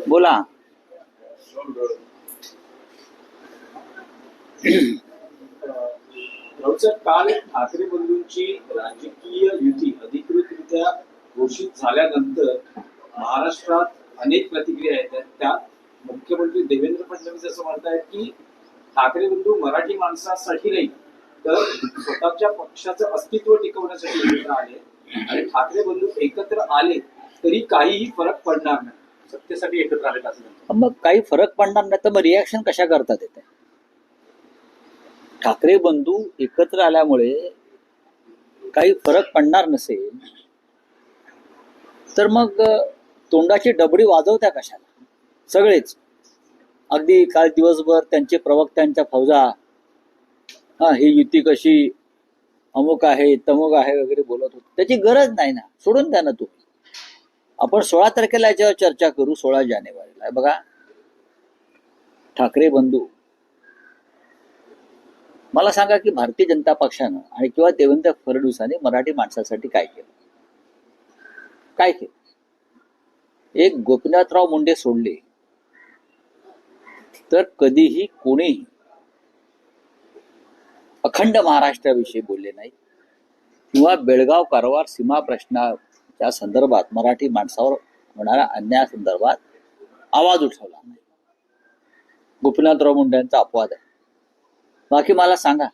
बोला. काल ठाकरे बंधूंची राजकीय युती अधिकृतरित्या घोषित झाल्यानंतर महाराष्ट्रात अनेक प्रतिक्रिया येतात. त्यात मुख्यमंत्री देवेंद्र फडणवीस असं म्हणतायत की ठाकरे बंधू मराठी माणसासाठी नाही तर स्वतःच्या पक्षाचं अस्तित्व टिकवण्यासाठी एकत्र आले आणि ठाकरे बंधू एकत्र आले तरी काहीही फरक पडणार नाही, सत्तेसाठी एकत्र आले असं. मग काही फरक पडणार नाही तर मग रिॲक्शन कशा करतात येते? ठाकरे बंधू एकत्र आल्यामुळे काही फरक पडणार नसेल तर मग तोंडाची डबडी वाजवत्या कशाला सगळेच? अगदी काल दिवसभर त्यांचे प्रवक्त्यांच्या फौजा ही युती कशी अमुक आहे तमुक आहे वगैरे बोलत होते. त्याची गरज नाही ना, सोडून द्या ना तुम्ही. आपण 16 तारखेला याच्यावर चर्चा करू. 16 जानेवारीला बघा, ठाकरे बंधू मला सांगा की भारतीय जनता पक्षानं आणि किंवा देवेंद्र फडणवीसांनी मराठी माणसासाठी काय केलं? काय केलं? एक गोपीनाथराव मुंडे सोडले तर कधीही कोणीही अखंड महाराष्ट्राविषयी बोलले नाही किंवा बेळगाव कारवार सीमा प्रश्नाच्या संदर्भात मराठी माणसावर होणाऱ्या अन्यायासंदर्भात आवाज उठवला नाही. गोपीनाथराव मुंडेंचा अपवाद आहे. बाकी मला सांगा,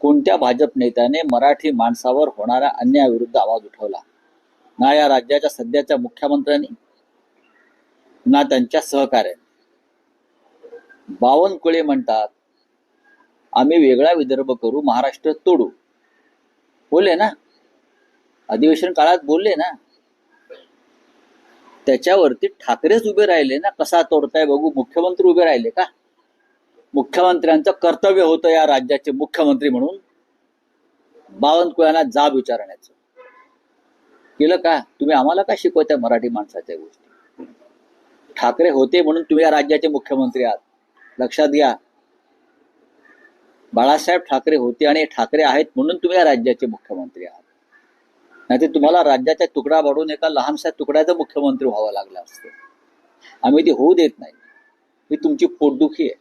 कोणत्या भाजप नेत्याने मराठी माणसावर होणाऱ्या अन्यायाविरुद्ध आवाज उठवला? ना या राज्याच्या सध्याच्या मुख्यमंत्र्यांनी ना त्यांच्या सहकार्याने. बावनकुळे म्हणतात आम्ही वेगळा विदर्भ करू, महाराष्ट्र तोडू. बोलले ना, अधिवेशन काळात बोलले ना. त्याच्यावरती ठाकरेच उभे राहिले ना. कसा तोडताय बघू. मुख्यमंत्री उभे राहिले का? मुख्यमंत्र्यांचं कर्तव्य होतं या राज्याचे मुख्यमंत्री म्हणून बावनकुळ्यांना जाब विचारण्याचं. केलं का? तुम्ही आम्हाला का शिकवत्या मराठी माणसाच्या गोष्टी? ठाकरे होते म्हणून तुम्ही या राज्याचे मुख्यमंत्री आहात, लक्षात घ्या. बाळासाहेब ठाकरे होते आणि ठाकरे आहेत म्हणून तुम्ही या राज्याचे मुख्यमंत्री आहात. नाहीतर तुम्हाला राज्याचा तुकडा पाडून एका लहानशा तुकड्याचा मुख्यमंत्री व्हावं लागलं असतं. आम्ही ते होऊ देत नाही. ही तुमची पोटदुखी आहे.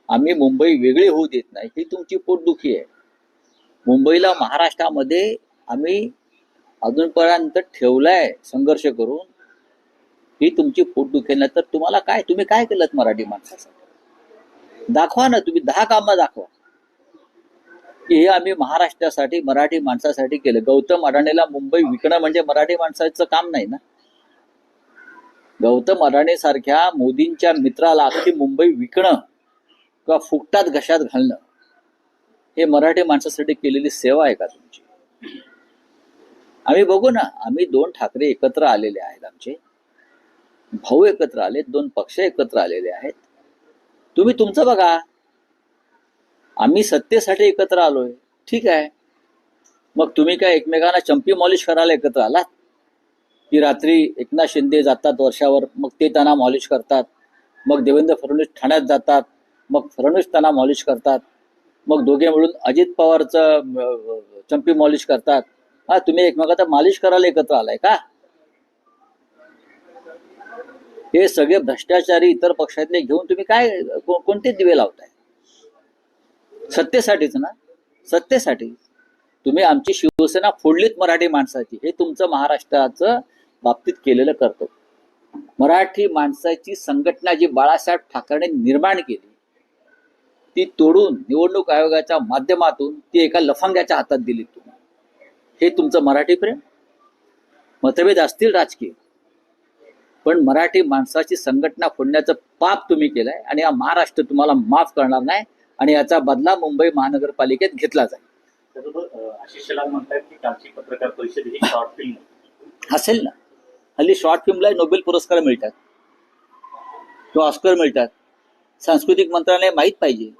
आम्ही मुंबई वेगळी होऊ देत नाही, ही तुमची पोटदुखी आहे. मुंबईला महाराष्ट्रामध्ये आम्ही अजूनपर्यंत ठेवलाय संघर्ष करून, ही तुमची पोटदुखी. नाही तर तुम्हाला काय, तुम्ही काय केलं मराठी माणसासाठी? दाखवा ना, तुम्ही 10 कामं दाखवा की हे आम्ही महाराष्ट्रासाठी मराठी माणसासाठी केलं. गौतम अडाणीला मुंबई विकणं म्हणजे मराठी माणसाचं काम नाही ना. गौतम अडाणी सारख्या मोदींच्या मित्राला अख्खी मुंबई विकणं किंवा फुकटात घशात घालणं हे मराठी माणसासाठी केलेली सेवा आहे का तुमची? आम्ही बघू ना. आम्ही 2 ठाकरे एकत्र आलेले आहेत, आमचे भाऊ एकत्र आले, 2 पक्ष एकत्र आलेले आहेत. तुम्ही तुमचं बघा. आम्ही सत्तेसाठी एकत्र आलोय, ठीक आहे. मग तुम्ही काय एकमेकांना चंपी मॉलिश करायला एकत्र आलात की रात्री एकनाथ शिंदे जातात वर्षावर, मग ते त्यांना मॉलिश करतात. मग देवेंद्र फडणवीस ठाण्यात जातात, मग फडणवीस त्यांना मॉलिश करतात. मग दोघे मिळून अजित पवारचं चंपी मॉलिश करतात. हा, तुम्ही एकमेकांना मालिश करायला एकत्र आलाय का? हे सगळे भ्रष्टाचारी इतर पक्षातले घेऊन तुम्ही काय कोणते दिवे लावताय? सत्तेसाठीच ना. सत्तेसाठी तुम्ही आमची शिवसेना फोडलीत मराठी माणसाची. हे तुमचं महाराष्ट्राचं बाबतीत केलेलं कर्तव्य. मराठी माणसाची संघटना जी बाळासाहेब ठाकरेंनी निर्माण केली ती तोडून निवडणूक आयोगाच्या माध्यमातून ती एका लफंग्याच्या हातात दिली तुम्ही. हे तुमचं मराठी प्रेम? मतभेद असतील राजकीय, पण मराठी माणसाची संघटना फोडण्याचं पाप तुम्ही केलंय आणि हा महाराष्ट्र तुम्हाला माफ करणार नाही आणि याचा बदला मुंबई महानगरपालिकेत घेतला जाईल. आशिष शेलार म्हणतात की कालची पत्रकार परिषद ही शॉर्ट फिल्म असेल ना. हल्ली शॉर्ट फिल्मला नोबेल पुरस्कार मिळतात किंवा ऑस्कर मिळतात. सांस्कृतिक मंत्रालय माहीत पाहिजे,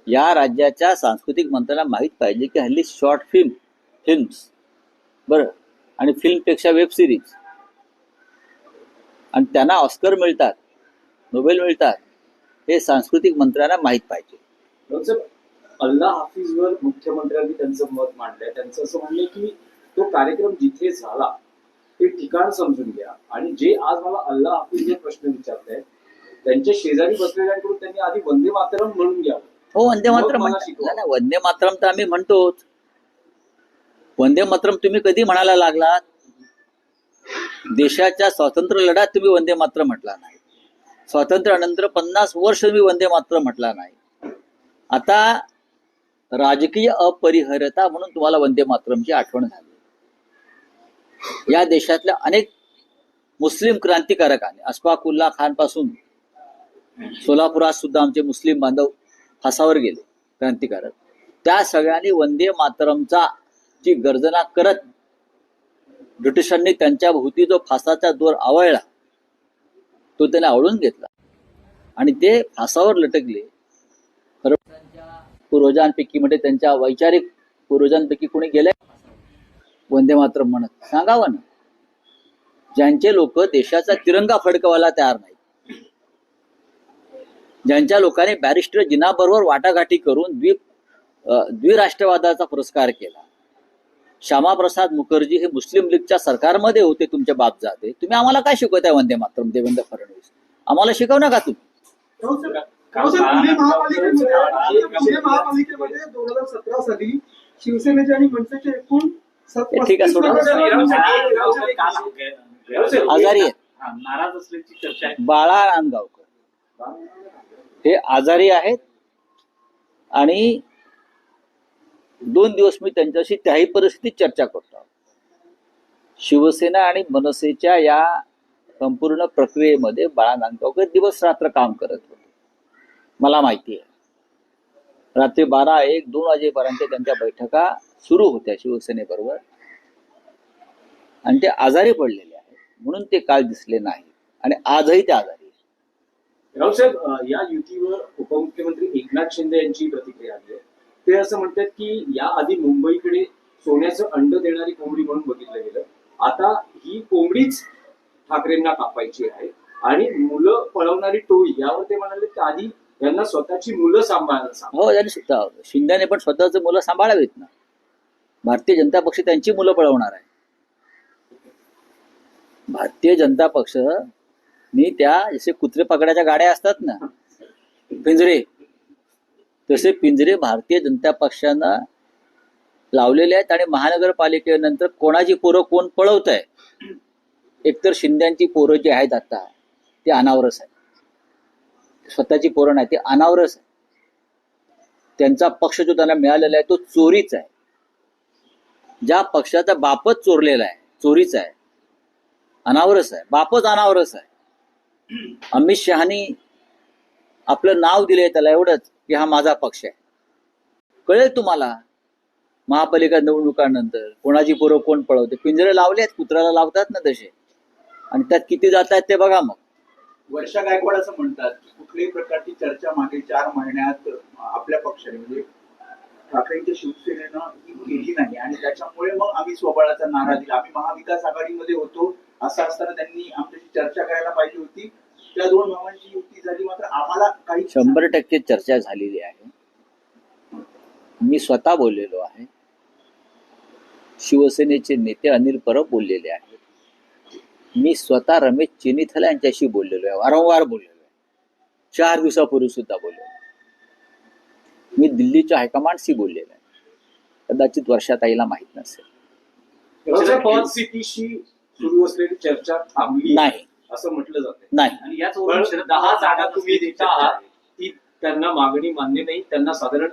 या राज्याच्या सांस्कृतिक मंत्र्याला माहीत पाहिजे की हल्ली शॉर्ट फिल्म्स बरं आणि फिल्मपेक्षा वेब सिरीज, आणि त्यांना ऑस्कर मिळतात, नोबेल मिळतात, हे सांस्कृतिक मंत्र्यांना माहीत पाहिजे. साहेब, अल्ला हाफिजवर मुख्यमंत्र्यांनी त्यांचं मत मांडलंय. त्यांचं असं म्हणणं की तो कार्यक्रम जिथे झाला ते ठिकाण समजून घ्या, आणि जे आज मला अल्ला हाफिजवर प्रश्न विचारतायत त्यांच्या शेजारी बसलेल्यांकडून त्यांनी आधी वंदे मातरम म्हणून घ्यावं. हो, वंदे मातरम मग मला म्हणतात. शिकवा. नाही, वंदे मातरम तर आम्ही म्हणतोच. वंदे मातरम तुम्ही कधी म्हणायला लागलात? देशाच्या स्वातंत्र्य लढ्यात तुम्ही वंदे मातरम म्हटला नाही. स्वातंत्र्यानंतर 50 वर्ष तुम्ही वंदे मातरम म्हटला नाही. आता राजकीय अपरिहार्यता म्हणून तुम्हाला वंदे मातरमची आठवण झाली. या देशातल्या अनेक मुस्लिम क्रांतिकारकांनी, अशफाकुल्ला खान पासून सोलापुरात सुद्धा आमचे मुस्लिम बांधव फासावर गेले क्रांतिकारक, त्या सगळ्यांनी वंदे मातरमचा ची गर्जना करत ब्रिटिशांनी त्यांच्या भोवती जो फासाचा दोर आवळला तो त्याने आवळून घेतला आणि ते फासावर लटकले. खरं त्यांच्या पूर्वजांपैकी, म्हणजे त्यांच्या वैचारिक पूर्वजांपैकी कोणी गेले वंदे मातरम म्हणत? सांगावं ना. ज्यांचे लोक देशाचा तिरंगा फडकवायला तयार नाहीत, ज्यांच्या लोकांनी बॅरिस्टर जिनाबरोबर वाटाघाटी करून द्विराष्ट्रवादाचा पुरस्कार केला. श्यामाप्रसाद मुखर्जी हे मुस्लिम लीगच्या सरकारमध्ये होते, तुमचे बाप जाते. तुम्ही आम्हाला काय शिकवताय वंदे मातरम? देवेंद्र फडणवीस, आम्हाला शिकव नका तुम्ही. महापालिकेमध्ये 2017 साली शिवसेनेचे आणि मनसेचे एकूण ठीक आहे, सोडा. आजारी आहेत, नाराज असल्याची चर्चा आहे. बाळा नांदगावकर हे आजारी आहेत आणि 2 दिवस मी त्यांच्याशी त्याही परिस्थितीत चर्चा करतो. शिवसेना आणि मनसेच्या या संपूर्ण प्रक्रियेमध्ये बाळा नांदगावकर दिवस रात्र काम करत होते. मला माहिती आहे, रात्री 12, 1, 2 वाजेपर्यंत त्यांच्या बैठका सुरू होत्या शिवसेनेबरोबर, आणि ते आजारी पडलेले आहेत म्हणून ते काल दिसले नाही आणि आजही ते आजारी आहेत. रावसाहेब, या युतीवर उपमुख्यमंत्री एकनाथ शिंदे यांची प्रतिक्रिया आली आहे. ते असं म्हणतात की या आधी मुंबईकडे सोन्याचं अंड देणारी कोंबडी म्हणून बघितलं गेलं, आता ही कोंबडीच ठाकरेंना कापायची आहे आणि मुलं पळवणारी टोळी, यावर ते म्हणाले की आधी यांना स्वतःची मुलं सांभाळायला सांगा. हो, त्यांनी स्वतः, शिंदेने पण स्वतःच मुलं सांभाळावीत ना. भारतीय जनता पक्ष त्यांची मुलं पळवणार आहे. भारतीय जनता पक्ष मी त्या जसे कुत्रे पकडायच्या गाड्या असतात ना, पिंजरे, तसे पिंजरे भारतीय जनता पक्षानं लावलेले आहेत. आणि महानगरपालिकेनंतर कोणाची पोरं कोण पळवत आहे? एकतर शिंद्यांची पोरं जी आहेत आता ती अनावरस आहे, स्वतःची पोरं नाही, ती अनावरस आहे. त्यांचा पक्ष जो त्यांना मिळालेला आहे तो चोरीच आहे. ज्या पक्षाचा बापच चोरलेला आहे, चोरीचा आहे, अनावरस आहे, बापच अनावरस आहे. अमित शहानी आपलं नाव दिलंय त्याला एवढंच की हा माझा पक्ष आहे. कळेल तुम्हाला महापालिका निवडणुकांनंतर कोणाची पोरं कोण पळवते. पिंजरे लावले आहेत, कुत्र्याला लावतात ना तसे, आणि त्यात किती जात आहेत ते बघा. मग वर्षा गायकवाड असं म्हणतात की कुठल्याही प्रकारची चर्चा मागे 4 महिन्यात आपल्या पक्षाने म्हणजे ठाकरेंच्या शिवसेनेनं ही केली नाही आणि त्याच्यामुळे मग आम्ही स्वबळाचा नारा दिला. आम्ही महाविकास आघाडीमध्ये होतो असं असताना त्यांनी आमच्याशी चर्चा करायला पाहिजे होती. त्या 2 भावांची युती झाली, मात्र आम्हाला काही 100% चर्चा झालेली आहे. मी स्वतः बोललेलो आहे, शिवसेनेचे नेते अनिल परब बोललेले आहेत, मी स्वतः रमेश चेनिथला यांच्याशी बोललेलो आहे, वारंवार बोललेलो आहे, 4 दिवसापूर्वी सुद्धा बोललेलो आहे. मी दिल्लीच्या हायकमांडशी बोललेलो आहे. कदाचित वर्षाताईला माहित नसेल. पॉज सिटीशी सुरू असलेली चर्चा थांबली नाही असं म्हटलं जातं. नाही, आणि याचवरून 10 जागा तुम्ही देता आहात, ती त्यांना मागणी मान्य नाही. त्यांना साधारण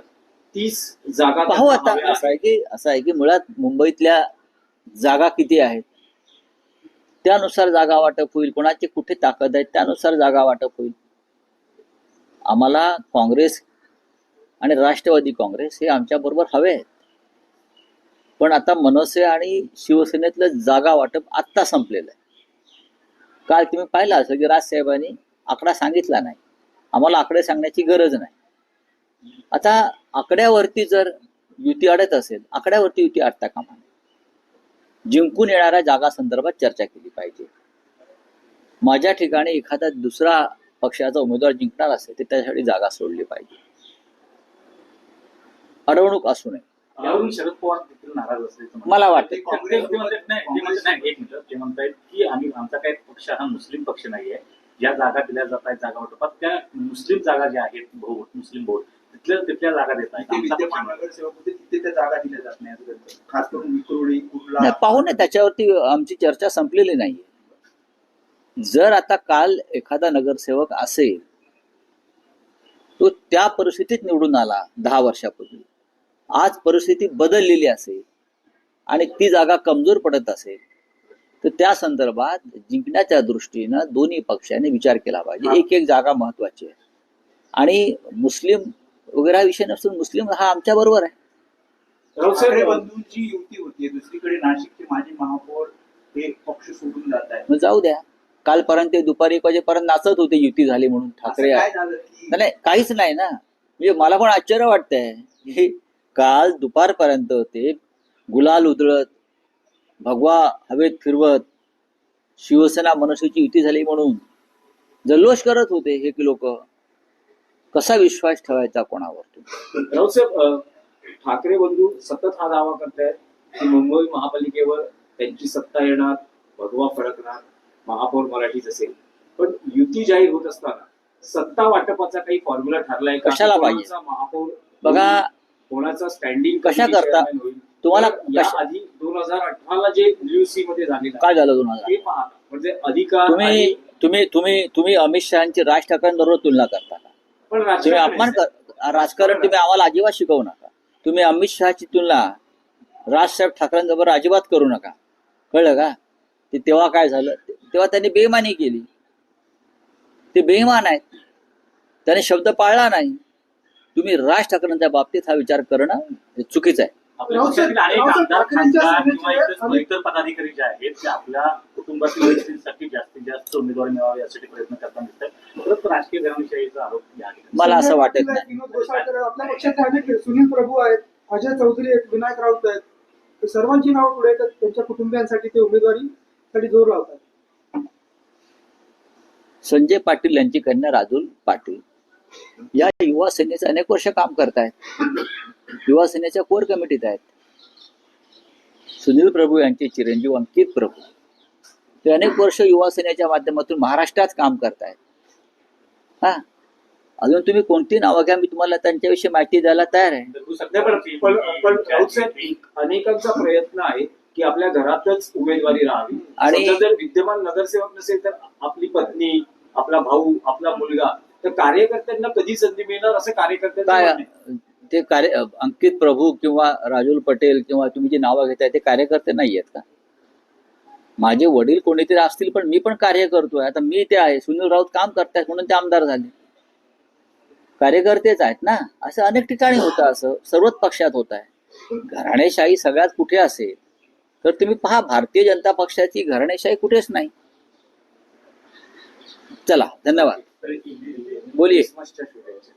30 जागा पाहू त्यांना आता. हव्या आहेत. असं आहे की मुळात मुंबईतल्या जागा किती आहेत त्यानुसार जागा वाटप होईल, कोणाची कुठे ताकद आहे त्यानुसार जागा वाटप होईल. आम्हाला काँग्रेस आणि राष्ट्रवादी काँग्रेस हे आमच्या बरोबर हवे आहेत, पण आता मनसे आणि शिवसेनेतलं जागा वाटप आत्ता संपलेलं आहे. काल तुम्ही पाहिलं असं की राजसाहेबांनी आकडा सांगितला नाही. आम्हाला आकडे सांगण्याची गरज नाही. आता आकड्यावरती जर युती अडत असेल, आकड्यावरती युती अडता कामा नये. जिंकून येणाऱ्या जागा संदर्भात चर्चा केली पाहिजे. माझ्या ठिकाणी एखादा दुसरा पक्षाचा उमेदवार जिंकणार असेल तर त्यासाठी जागा सोडली पाहिजे. अडवणूक असू नये. यावरून शरद पवार देखील नाराज असल्याचं मला वाटतं. ते म्हणतात नाही, एक मिनिट, ते म्हणतायत की आमचा काही पक्ष हा मुस्लिम पक्ष नाहीये. ज्या जागा दिल्या जात आहेत जागा वाटपात त्या मुस्लिम जागा ज्या आहेत मुस्लिम बहु तिथल्या जागा देत आहेत. ते आमचा पक्ष विद्यमान नाही. नगरसेवक होते तिथे त्या जागा दिल्या जात नाही असं त्यांचं. खास करून विक्रोळी कुर्ला नाही, पाहू नये, त्याच्यावरती आमची चर्चा संपलेली नाही. जर आता काल एखादा नगरसेवक असेल तो त्या परिस्थितीत निवडून आला 10 वर्षापूर्वी, आज परिस्थिती बदललेली असेल आणि ती जागा कमजोर पडत असेल तर त्या संदर्भात जिंकण्याच्या दृष्टीनं दोन्ही पक्षांनी विचार केला पाहिजे. एक जागा महत्वाची आहे आणि मुस्लिम वगैरे हा विषय नसून मुस्लिम हा आमच्या बरोबर आहे. ठाकरे बंधूंची युती होती. दुसरीकडे नाशिकचे माजी महापौर हे पक्ष सोडून जात आहेत. मग जाऊ द्या. कालपर्यंत ते दुपारी 1 वाजेपर्यंत नाचत होते युती झाली म्हणून ठाकरे. असं काय झालं की नाही, काहीच नाही ना. म्हणजे मला पण आश्चर्य वाटतंय की काल दुपारपर्यंत ते गुलाल उधळत भगवा हवेत फिरवत शिवसेना मनसेची युती झाली म्हणून जल्लोष करत होते हे की लोक. कसा विश्वास ठेवायचा कोणावर? राऊतसाहेब, ठाकरे बंधू सतत हा दावा करतायत की मुंबई महापालिकेवर त्यांची सत्ता येणार, भगवा फडकणार, महापौर मराठीच असेल. पण युती जाहीर होत असताना सत्ता वाटपाचा काही फॉर्म्युला ठरलाय का? कशाला पाहिजे? कोणाचा महापौर बघा, कोणाचा स्टँडिंग कशा करता? तुम्हाला या कशा- आधी 2018 जे न्यूसी मध्ये झालेलं काय झालं 2000? ते पहा. म्हणजे अधिकार तुम्ही आणि- तुम्ही तुम्ही तुम्ही अमित शहाची राज ठाकरेंबरोबर तुलना करता का? पण तुम्ही राजकारण अपमान आहे. राजकारण तुम्ही आम्हाला अजिबात शिकवू नका. तुम्ही अमित शहाची तुलना राजसाहेब ठाकरेंबरोबर अजिबात करू नका. कळलं का? ते तेव्हा काय झालं? तेव्हा त्यांनी बेईमानी केली. ते बेईमान आहेत. त्याने शब्द पाळला नाही. तुम्ही राज ठाकरेंच्या बाबतीत हा विचार करणं हे चुकीचं आहे. आपल्या पक्षातील अनेक रावसाहेब आमदार, ठाकरेंच्या खासदार सेनेचे किंवा इतर पदाधिकारी जे आहेत ते आपल्या कुटुंबातील व्यक्तींसाठी जास्तीत जास्त उमेदवारी मिळावी यासाठी प्रयत्न करताना दिसतात. परत राजकीय घराणेशाहीचा आरोप या ठिकाणी. मला असं वाटत संजय नाही. पाटील, विनोद गोसाळकर, आपल्या पक्षाचे अनेक सुनील प्रभू आहेत, अजय चौधरी आहेत, विनायक राऊत आहेत. हे सर्वांची नावं पुढे येतात. त्यांच्या कुटुंबियांसाठी ते उमेदवारीसाठी जोर लावतात. संजय पाटील यांची कन्या राजुल पाटील या युवा सेनेचे अनेक वर्ष काम करतायत. युवा सेनेच्या कोर कमिटीत आहेत. सुनील प्रभू यांचे चिरंजीव अंकित प्रभू ते अनेक वर्ष युवा सेनेच्या माध्यमातून महाराष्ट्रात काम करतायत. हा, अजून तुम्ही कोणती नावं घ्या, मी तुम्हाला त्यांच्याविषयी माहिती द्यायला तयार आहे. नाही, पण राऊतसाहेब, अनेकांचा प्रयत्न आहे की आपल्या घरातच उमेदवारी राहावी. आणि- समजा जर विद्यमान नगरसेवक नसेल तर आपली पत्नी, आपला भाऊ, आपला मुलगा, तर कार्यकर्त्यांना कधी संधी मिळणार असं कार्यकर्त्यांचं काय म्हणणं आहे. ते अंकित प्रभू किंवा राजुल पटेल किंवा तुम्ही जी नावं घेताय ते कार्यकर्ते नाही आहेत का? माझे वडील कोणीतरी असतील पण मी पण कार्य करतोय. आता मी ते आहे, सुनील राऊत काम करतायत म्हणून ते आमदार झाले. कार्यकर्तेच आहेत ना. असं अनेक ठिकाणी होतं. असं सर्वच पक्षात होत आहे. घराणेशाही सगळ्यात कुठे असेल तर तुम्ही पहा, भारतीय जनता पक्षाची घराणेशाही कुठेच नाही. चला, धन्यवाद. बोलिये. क्रिसमसच्या शुभेच्छा.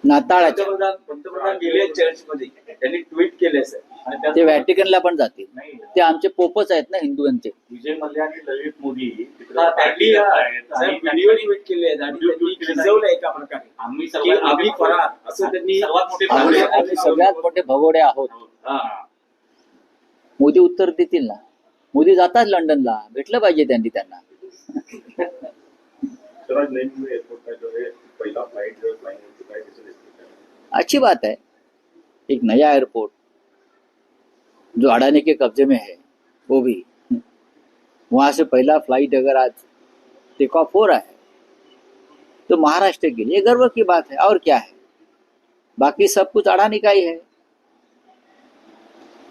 नाताळाच्या पंतप्रधान गेले चर्चमध्ये, त्यांनी ट्विट केले सर. आणि त्यात ते व्हॅटिकनला पण जातील. नाही, ते आमचे पोपच आहेत ना हिंदूंचे. विजय मल्ल्या आणि ललित मोदी तिकडे हा, पार्टी त्यांनी करत आहेत. आणि व्हिडिओ ट्विट केले आहेत आणि त्यांनी खिजवलं एका प्रकारे आम्ही की सर्वात आम्ही मोठे फरार असं त्यांनी सर्वात मोठे आम्ही फरार आम्ही सगळ्यात मोठे भगोडे आहोत. हा. मोदी उत्तर देतील ना. मोदी जातात लंडनला, भेटलं पाहिजे त्यांनी त्यांना. अच्छी बात है. एक नया एयरपोर्ट जो अडानी के कब्जे में है वो भी, वहां से पहला फ्लाइट अगर आज टेक ऑफ हो रहा है तो महाराष्ट्र के लिए गर्व की बात है. और क्या है, बाकी सब कुछ अडानी का ही है.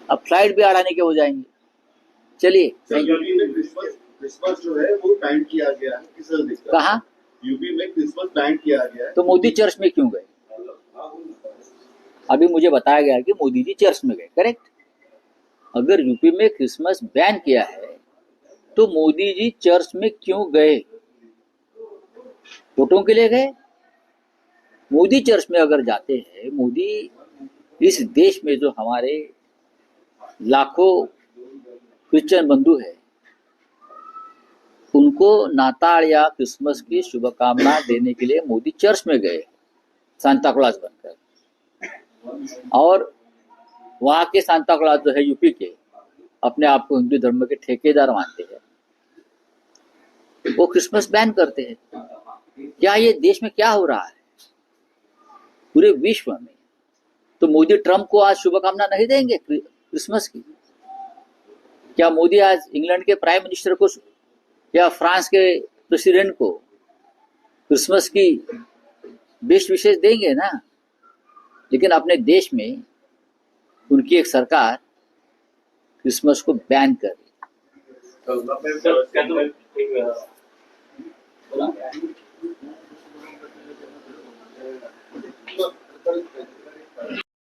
अब फ्लाइट भी अडानी के हो जाएंगे. चलिए. क्रिसमस जो है वो बैंड किया गया है. किस तरह दिखता है? कहा? यूपी में क्रिसमस बैंड किया गया है. तो मोदी चर्च में क्यों गए? अभी मुझे बताया गया कि मोदी जी चर्च में गए. करेक्ट. अगर यूपी में क्रिसमस बैन किया है तो मोदी जी चर्च में क्यों गए? वोटों के लिए गए? मोदी चर्च में अगर जाते हैं, मोदी इस देश में जो हमारे लाखों क्रिश्चियन बंधु है, उनको नाताल या क्रिसमस की शुभकामना देने के लिए मोदी चर्च में गए सांता क्लॉज बनकर, और वहां के सांता क्लॉज जो है यूपी के, अपने आप को हिंदू धर्म के ठेकेदार मानते हैं, वो क्रिसमस बैन करते हैं। क्या ये देश में क्या हो रहा है पूरे विश्व में? तो मोदी ट्रम्प को आज शुभकामना नहीं देंगे क्रिसमस की? क्या मोदी आज इंग्लैंड के प्राइम मिनिस्टर को या फ्रांस के प्रेसिडेंट को क्रिसमस की बेस्ट विशेष देंगे ना? लेकिन अपने देश में उनकी एक सरकार क्रिसमस को बैन कर रही है। क्या